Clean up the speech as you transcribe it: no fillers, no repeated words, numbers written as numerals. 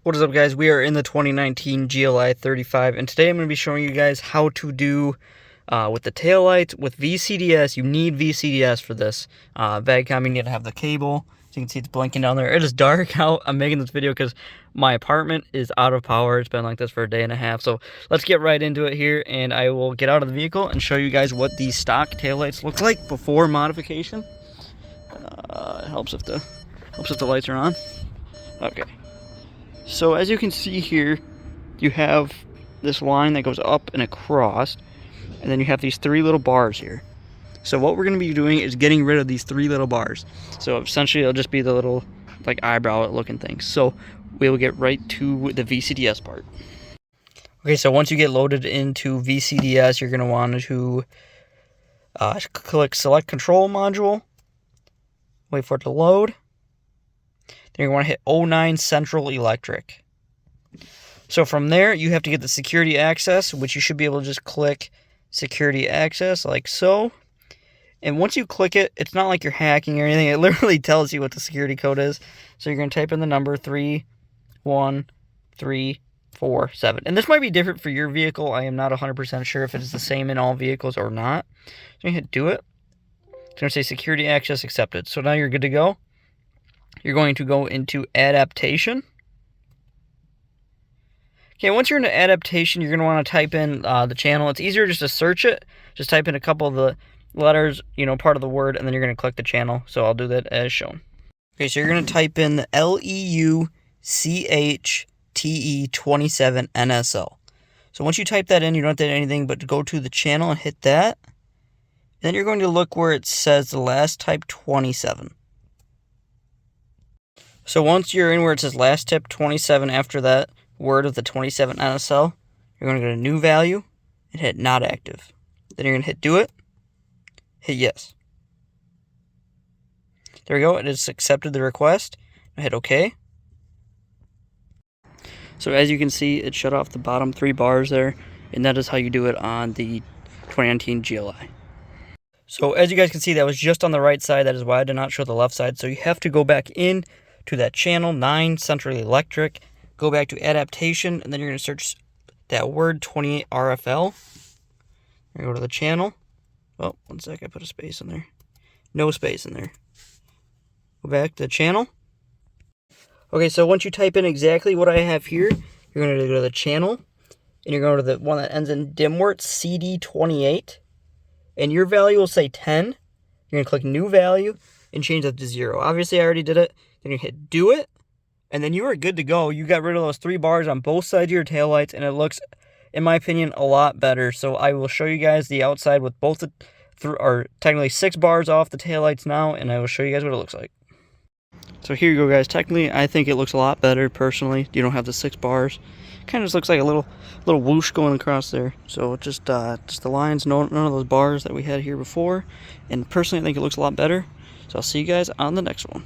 What is up, guys? We are in the 2019 GLI 35, and today I'm going to be showing you guys how to do with the taillights with VCDS. You need VCDS for this. VAGCOM, you need to have the cable. So you can see it's blinking down there. It is dark out. I'm making this video because my apartment is out of power. It's been like this for a day and a half. So let's get right into it here, and I will get out of the vehicle and show you guys what these stock taillights look like before modification. It helps if the lights are on. Okay. So as you can see here, you have this line that goes up and across, and then you have these three little bars here. So what we're going to be doing is getting rid of these three little bars. So essentially it'll just be the little like eyebrow looking things. So we will get right to the VCDS part. Okay, so once you get loaded into VCDS, you're going to want to click select control module, wait for it to load. Then you want to hit 09 Central Electric. So from there, you have to get the security access, which you should be able to just click security access like so. And once you click it, it's not like you're hacking or anything. It literally tells you what the security code is. So you're going to type in the number 31347. And this might be different for your vehicle. I am not 100% sure if it is the same in all vehicles or not. So you hit do it. It's going to say security access accepted. So now you're good to go. You're going to go into adaptation. Okay, once you're into adaptation, you're going to want to type in the channel. It's easier just to search it. Just type in a couple of the letters, part of the word, and then you're going to click the channel. So I'll do that as shown. Okay, so you're going to type in the LEUCHTE27 NSL. So once you type that in, you don't have to do anything but go to the channel and hit that. Then you're going to look where it says the last type 27. So once you're in where it says last tip 27 after that word of the 27 NSL, you're going to go to new value and hit not active. Then you're going to hit do it, hit yes. There we go, it has accepted the request. Hit OK. So as you can see, it shut off the bottom three bars there, and that is how you do it on the 2019 GLI. So as you guys can see, that was just on the right side. That is why I did not show the left side. So you have to go back in to that channel 9 Central Electric, go back to adaptation, and then you're going to search that word 28 RFL. You're going to go to the channel. Oh, one sec, I put a space in there. No space in there. Go back to the channel. Okay, so once you type in exactly what I have here, you're going to go to the channel, and you're going to the one that ends in dimwort CD28, and your value will say 10. You're going to click new value and change that to 0. Obviously, I already did it. Then you hit do it, and then you are good to go. You got rid of those three bars on both sides of your taillights, and it looks, in my opinion, a lot better. So I will show you guys the outside with both the, or technically 6 bars off the taillights now, and I will show you guys what it looks like. So here you go, guys. Technically, I think it looks a lot better, personally. You don't have the 6 bars. Kind of just looks like a little whoosh going across there. So just the lines, none of those bars that we had here before. And personally, I think it looks a lot better. So I'll see you guys on the next one.